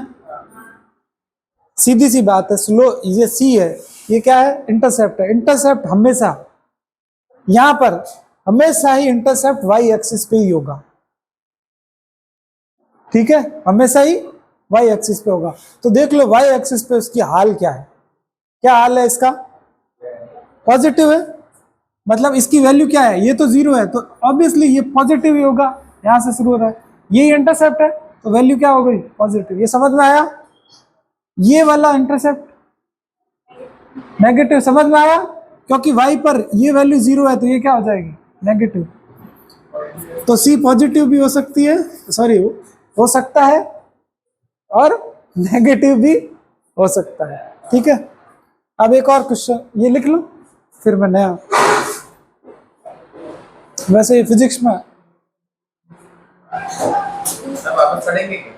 S1: सीधी सी बात है। स्लो, ये सी है, ये क्या है? इंटरसेप्ट है। इंटरसेप्ट हमेशा यहां पर, हमेशा ही इंटरसेप्ट वाई एक्सिस पे ही होगा, ठीक है। हमेशा ही वाई एक्सिस पे होगा। तो देख लो वाई एक्सिस पे उसकी हाल क्या है? क्या हाल है इसका? पॉजिटिव है। मतलब इसकी वैल्यू क्या है? ये तो जीरो है, तो ऑब्वियसली ये पॉजिटिव ही होगा, यहां से शुरू हो रहा है। ये इंटरसेप्ट है तो वैल्यू क्या हो गई? पॉजिटिव। ये समझ में आया? ये वाला इंटरसेप्ट नेगेटिव, समझ में आया? क्योंकि वाई पर ये वैल्यू जीरो है तो ये क्या हो जाएगी? नेगेटिव। तो सी पॉजिटिव भी हो सकती है, सॉरी हो सकता है, और नेगेटिव भी हो सकता है, ठीक है। अब एक और क्वेश्चन ये लिख लो, फिर मैं नया, वैसे ये फिजिक्स में
S3: सब आप पढ़ेंगे क्या?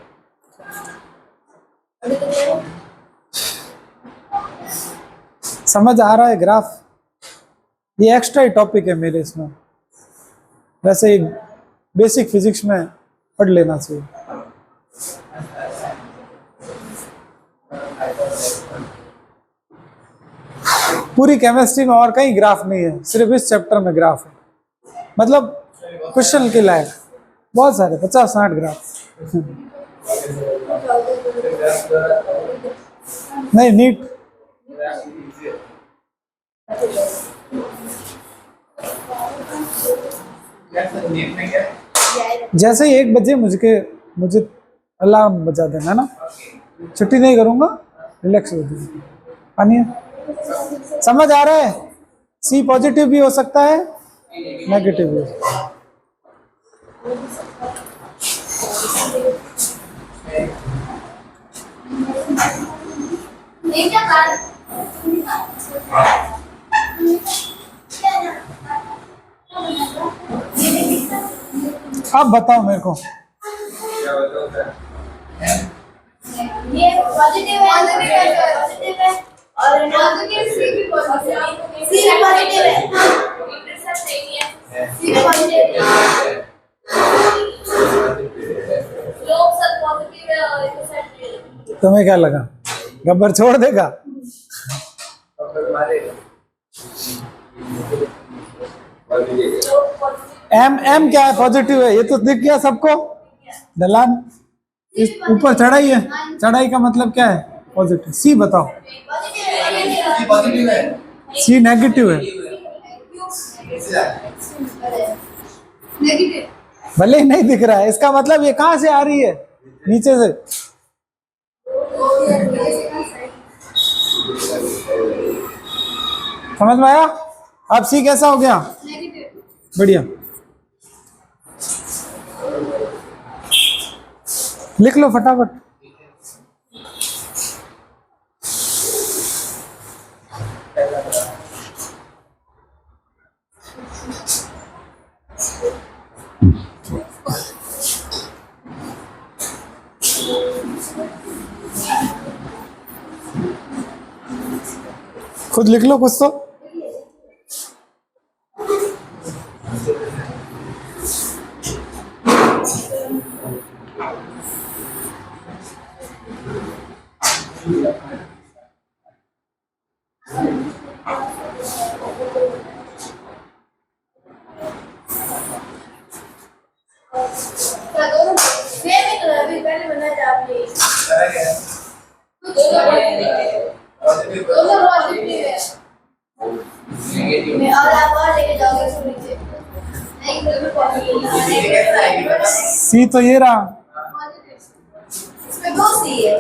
S1: समझ आ रहा है ग्राफ? ये एक्स्ट्रा ही टॉपिक है मेरे इसमें, वैसे बेसिक फिजिक्स में पढ़ लेना चाहिए। पूरी केमिस्ट्री में और कहीं ग्राफ नहीं है, सिर्फ इस चैप्टर में ग्राफ है, मतलब क्वेश्चन के लायक बहुत सारे 50-60 ग्राफ। नहीं नीट जैसे ही 1 बजे मुझे अलार्म बजा देना ना, छुट्टी नहीं करूंगा, रिलैक्स हो जाइए। पानी है? समझ आ रहा है? सी पॉजिटिव भी हो सकता है, नेगेटिव भी हो सकता है। अब बताओ मेरे को,
S2: ये पॉजिटिव है और नेगेटिव सी भी पॉजिटिव है। सी पॉजिटिव है। इंटरसेप्ट नहीं है। सी पॉजिटिव लोग सब पॉजिटिव है और इस साइड
S1: तुम्हें क्या लगा गब्बर छोड़ देगा? एम एम क्या है? पॉजिटिव है, ये तो दिख गया सबको। ढलान इस ऊपर चढ़ाई है, चढ़ाई का मतलब क्या है? पॉजिटिव। सी बताओ।
S3: पॉजिटिव है।
S1: सी नेगेटिव है।
S2: नेगेटिव
S1: भले ही नहीं दिख रहा है, इसका मतलब ये कहाँ से आ रही है? नीचे से। समझ में आया? अब सी कैसा हो गया?
S2: नेगेटिव
S1: बढ़िया। लिख लो फटाफट। खुद लिख लो कुछ तो।
S2: अभी पहले बनाया था आपने मैं और आप और लेके जाओगे इसको नीचे नहीं बिल्कुल पॉजिटिव
S1: सी तो ये रहा।
S2: इसमें दो सी है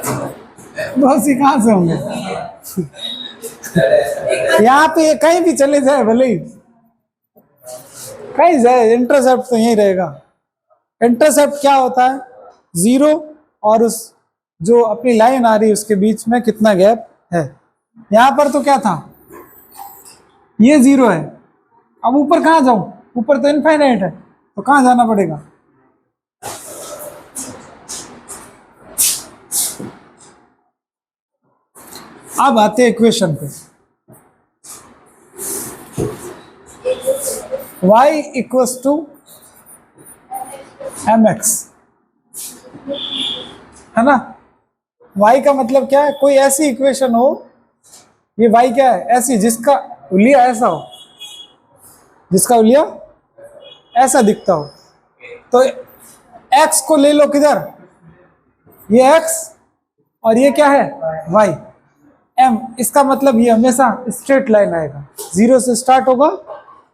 S1: बहुत सी कहाँ से होंगे? यहाँ पे कहीं भी चले जाए, भले ही कहीं जाए, इंटरसेप्ट तो यही रहेगा। इंटरसेप्ट क्या होता है? जीरो और उस जो अपनी लाइन आ रही है उसके बीच में कितना गैप है। यहाँ पर तो क्या था? ये जीरो है। अब ऊपर कहाँ जाऊं? ऊपर तो इनफाइनाइट है, तो कहाँ जाना पड़ेगा? अब आते हैं इक्वेशन पे। y इक्वल्स टू mx, है ना? y का मतलब क्या है? कोई ऐसी इक्वेशन हो, ये y क्या है? ऐसी जिसका उलिया ऐसा हो, जिसका उलिया ऐसा दिखता हो। तो x को ले लो किधर? ये x और ये क्या है? y। m इसका मतलब ये हमेशा स्ट्रेट लाइन आएगा, जीरो से स्टार्ट होगा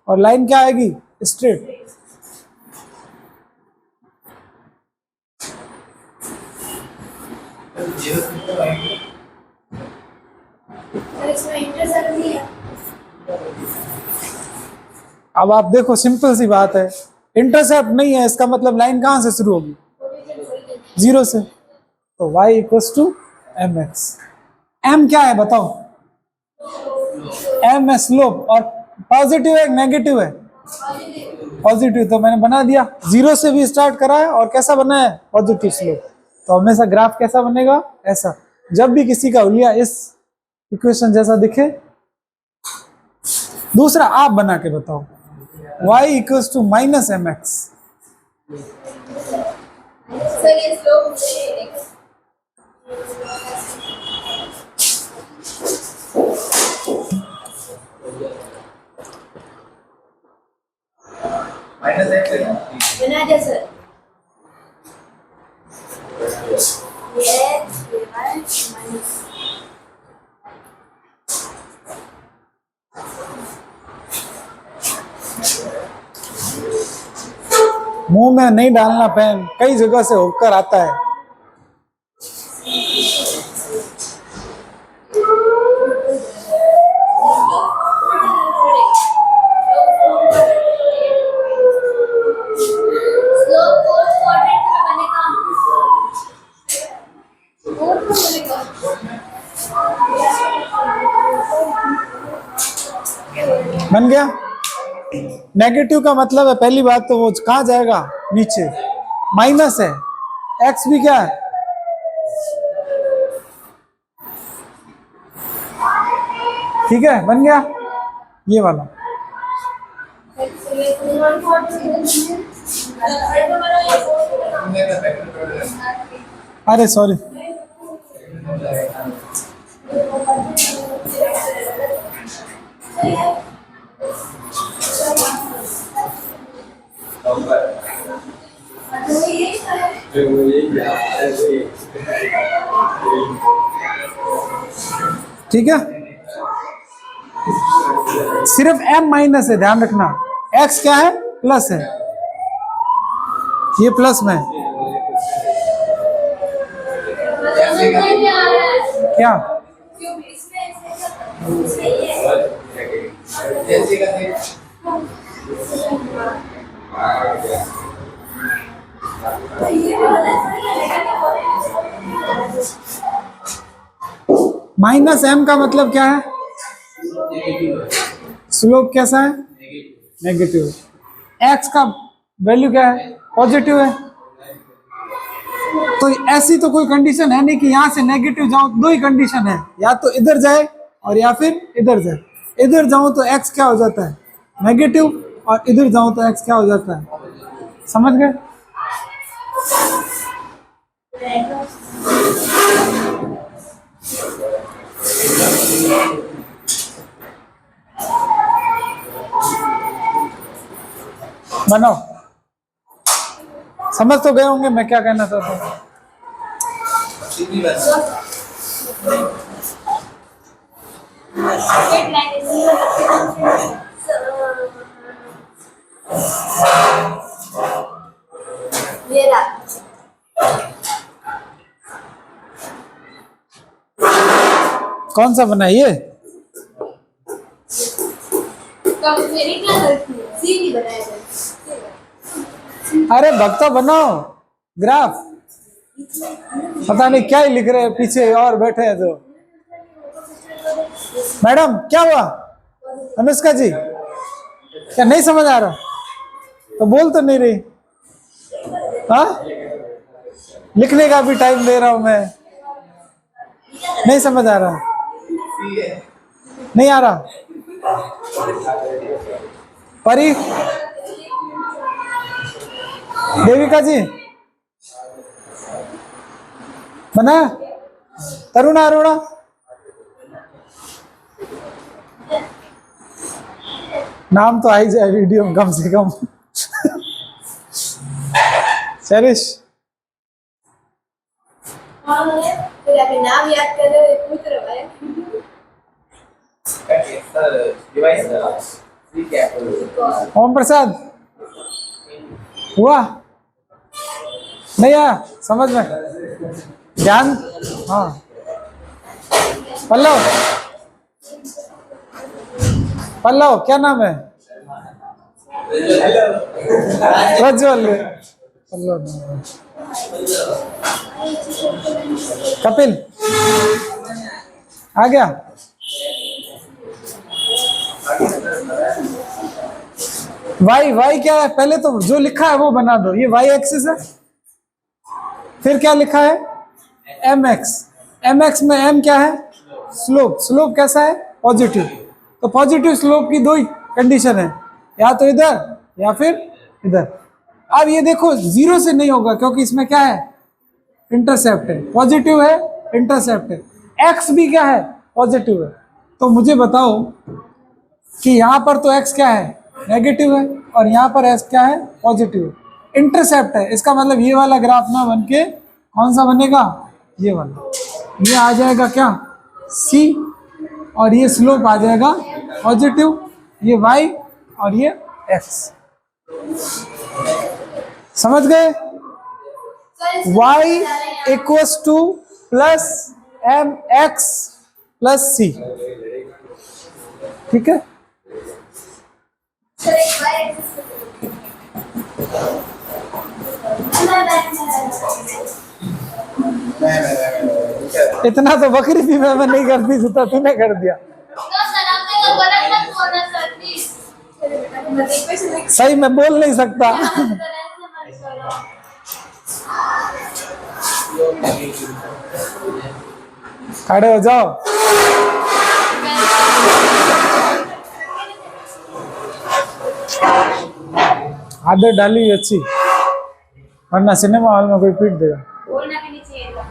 S1: और लाइन क्या आएगी? स्ट्रेट।
S2: इसमें इंटरसेप्ट नहीं है
S1: अब आप देखो, सिंपल सी बात है, इंटरसेप्ट नहीं है इसका मतलब लाइन कहाँ से शुरू होगी? जीरो से। तो y equals to M X. m क्या है बताओ? m है स्लोप, और पॉजिटिव है नेगेटिव है? पॉजिटिव। तो मैंने बना दिया, जीरो से भी स्टार्ट करा है और कैसा बना है? Positive slope. तो हमेशा ग्राफ कैसा बनेगा? ऐसा। जब भी किसी का उलिया इस इक्वेशन जैसा दिखे। दूसरा आप बना के बताओ, y equals to minus M X.
S2: Sir ये स्लोप मुझे
S3: माइनस एक्स है ना?
S2: बना दिया सर ये माइनस
S1: मुंह में नहीं डालना पेन, कई जगह से होकर आता है।
S2: स्लोप फोर्थ क्वाड्रेंट में बनेगा फोर्थ में बनेगा
S1: बन गया। नेगेटिव का मतलब है, पहली बात तो वो कहाँ जाएगा? नीचे। माइनस है, एक्स भी क्या है? ठीक है, बन गया ये वाला। अरे सॉरी, ठीक है। सिर्फ m माइनस है, ध्यान रखना। x क्या है? प्लस है, ये प्लस में है। क्या माइनस m का मतलब क्या है? स्लोप कैसा है? नेगेटिव। x का वैल्यू क्या है? पॉजिटिव है। तो ऐसी तो कोई कंडीशन है नहीं कि यहां से नेगेटिव जाऊं। दो ही कंडीशन है, या तो इधर जाए और या फिर इधर जाए। इधर जाऊं तो x क्या हो जाता है? नेगेटिव, और इधर जाऊं तो x क्या हो जाता है? समझ गए? बनाओ, समझ तो गए होंगे मैं क्या कहना चाहता हूँ। कौन सा बना ये?
S2: मेरी क्लास सीधी बनाएगा।
S1: अरे भक्ता बनाओ ग्राफ। पता नहीं क्या ही लिख रहे हैं पीछे और बैठे हैं। तो मैडम क्या हुआ? अनुष्का जी क्या नहीं समझ आ रहा? तो बोल तो नहीं रही। हाँ, लिखने का भी टाइम दे रहा हूं मैं। नहीं समझ आ रहा? नहीं आ रहा? परी, देविका जी बना? तरुणा, अरोड़ा, नाम तो आ ही जाए वीडियो में कम से कम। चरिश,
S2: नाम याद कर रहे हो, पूछ रहा है।
S1: ओम प्रसाद हुआ? नहीं आया समझ में? ध्यान, हाँ। पल्लव, पल्लव क्या नाम है? प्रज्वल। पल्लव, कपिल आ गया? वाई क्या है? पहले तो जो लिखा है वो बना दो। ये वाई एक्सिस है, फिर क्या लिखा है? M X. एम एक्स में एम क्या है? स्लोप। स्लोप कैसा है? पॉजिटिव। तो पॉजिटिव स्लोप की दो ही कंडीशन है, या तो इधर या फिर इधर। अब ये देखो जीरो से नहीं होगा क्योंकि इसमें क्या है? इंटरसेप्ट है। पॉजिटिव है, इंटरसेप्ट है। एक्स भी क्या है? पॉजिटिव है। तो मुझे बताओ कि यहाँ पर तो एक्स क्या है? नेगेटिव है, और यहाँ पर एक्स क्या है? पॉजिटिव है। इंटरसेप्ट है, इसका मतलब ये वाला ग्राफ ना बन के कौन सा बनेगा? ये वाला। ये आ जाएगा क्या? सी, और ये स्लोप आ जाएगा पॉजिटिव, ये वाई और ये एक्स। समझ गए? y equals to plus M X plus C. ठीक है? इतना तो बकरी भी मैं नहीं करती, जितना तूने कर दिया। सही मैं बोल नहीं सकता। खड़े हो जाओ। आदत डाली हुई अच्छी, वरना सिनेमा हॉल में कोई पीट देगा।
S2: बोलना भी नहीं चाहिए था।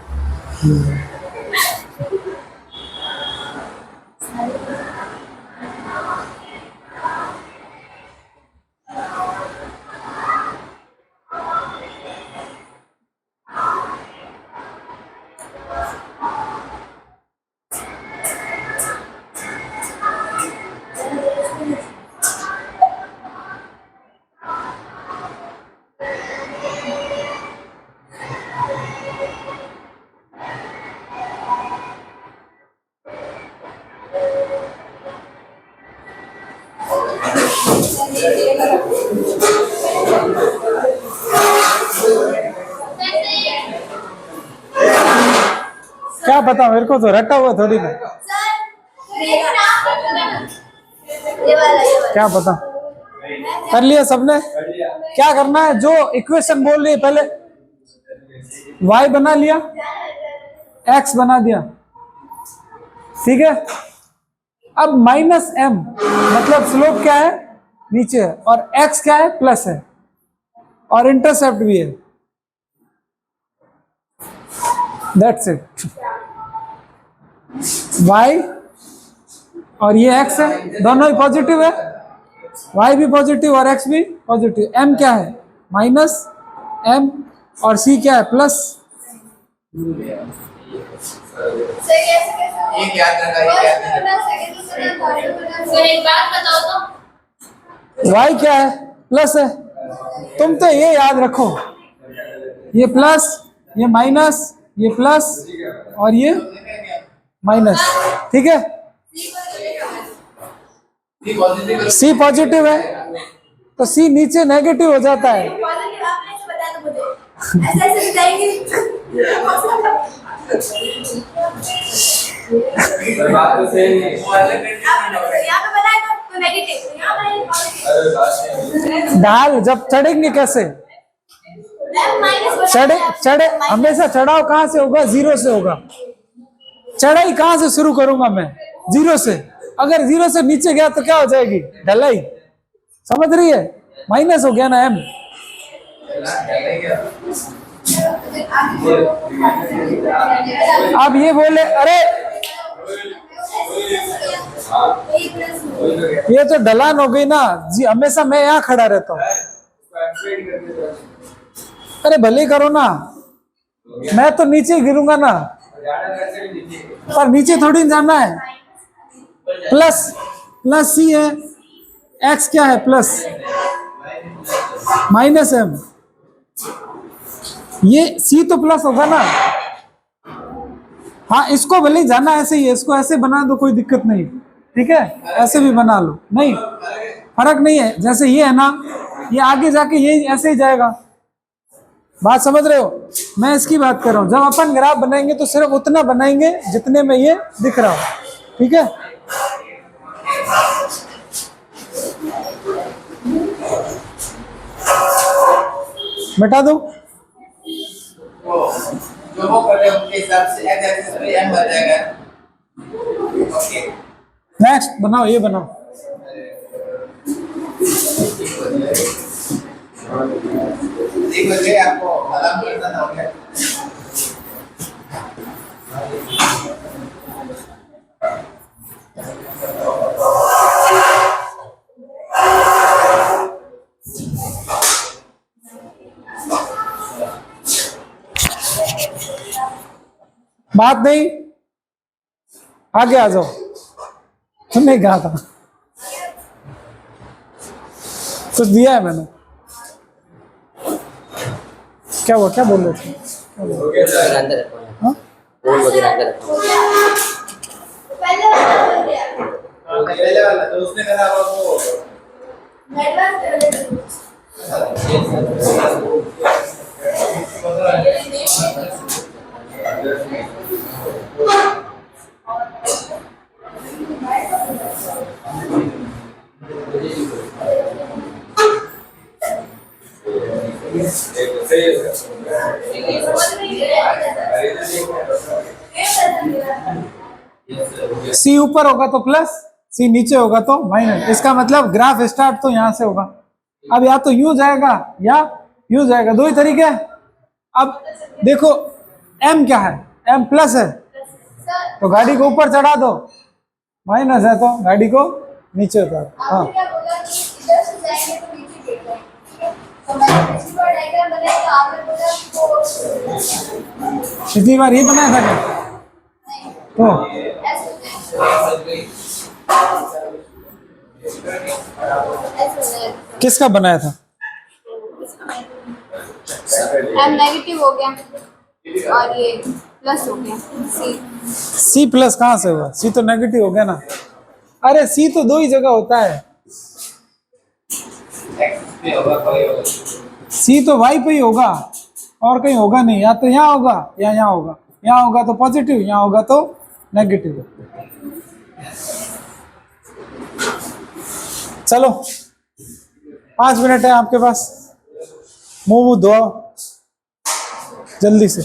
S1: क्या पता, मेरे को तो रटा हुआ थोड़ी ना, क्या पता। कर लिया सबने? क्या करना है, जो इक्वेशन बोल रही है पहले y बना लिया, x बना दिया, ठीक है। अब माइनस m मतलब स्लोप क्या है, नीचे है, और x क्या है, प्लस है, और इंटरसेप्ट भी है। That's it. y और ये x है, दोनों ही पॉजिटिव है, y भी पॉजिटिव और x भी पॉजिटिव। m क्या है, माइनस m, और c क्या है, प्लस।
S3: ये क्या करना, ये क्या करना?
S2: फिर एक बात बताओ तो,
S1: y क्या है, प्लस है। तुम तो ये याद रखो, ये प्लस, ये माइनस, ये प्लस, और ये माइनस, ठीक है।
S3: ये पॉजिटिव
S1: c पॉजिटिव है तो c नीचे नेगेटिव हो जाता है।
S3: बात तो सही है।
S1: ढाल जब चढ़ेंगे कैसे, चढ़े चढ़े हमेशा चढ़ाव कहां से होगा, जीरो से होगा। चढ़ाई कहां से शुरू करूंगा मैं, जीरो से। अगर जीरो से नीचे गया तो क्या हो जाएगी, ढलाई। समझ रही है, माइनस हो गया ना m। अब ये बोले अरे ये तो ढलान हो गई ना जी, हमेशा मैं यहाँ खड़ा रहता हूँ। अरे भले करो ना, मैं तो नीचे गिरूंगा ना, पर नीचे थोड़ी जाना है। प्लस प्लस सी है, एक्स क्या है, प्लस माइनस एम। ये सी तो प्लस होगा ना। हाँ, इसको भले ही जाना ऐसे ही है, इसको ऐसे बना दो, कोई दिक्कत नहीं, ठीक है। ऐसे भी बना लो, नहीं फर्क नहीं है। जैसे ये है ना, ये आगे जाके ये ऐसे ही जाएगा। बात समझ रहे हो, मैं इसकी बात कर रहा हूँ। जब अपन ग्राफ बनाएंगे तो सिर्फ उतना बनाएंगे जितने में ये दिख रहा हो, ठीक है। मिटा दो,
S3: जो वो कर रहे हैं उनके हिसाब से x एक्सिस पे m बन जाएगा। ओके,
S1: नेक्स्ट बनाओ, ये बनाओ।
S3: ठीक हो गया, आपको अलार्म करना था, हो गया।
S1: बात नहीं, आगे आ जाओ। तुमने कहा था कुछ दिया है मैंने, क्या हुआ, क्या बोल रहे थे?
S4: अंदर रखो,
S1: हाँ?
S4: बोल वगैरह अंदर रखो।
S3: पहले वाला तो उसने कहा वो
S1: सी ऊपर होगा तो प्लस, सी नीचे होगा तो माइनस। इसका मतलब ग्राफ स्टार्ट तो यहाँ से होगा, अब या तो यूं जाएगा या यूं जाएगा, दो ही तरीके हैं। अब देखो m क्या है, m प्लस है
S2: सर
S1: तो गाड़ी को ऊपर चढ़ा दो, माइनस है तो गाड़ी को नीचे उतार। हाँ
S2: आपने क्या बोला कि इधर से जाएंगे तो नीचे गिर जाएंगे, ठीक है? तो मैंने पिछली बार डायग्राम बनाया तो आपने बोला कि वो
S1: पिछली बार ही बनाया था क्या? तो
S2: ऐसे हो जाए।
S1: किसका बनाया था?
S2: एम नेगेटिव हो गया और ये प्लस हो गया सी।
S1: सी प्लस कहाँ से हुआ? सी तो नेगेटिव हो गया ना। अरे सी तो दो ही जगह होता है, सी तो वाई पे ही होगा और कहीं होगा नहीं, या तो यहाँ होगा या यहाँ होगा, यहाँ होगा तो पॉजिटिव, यहाँ होगा तो नेगेटिव। चलो 5 मिनट है आपके पास, मुंह धोओ जल्दी से।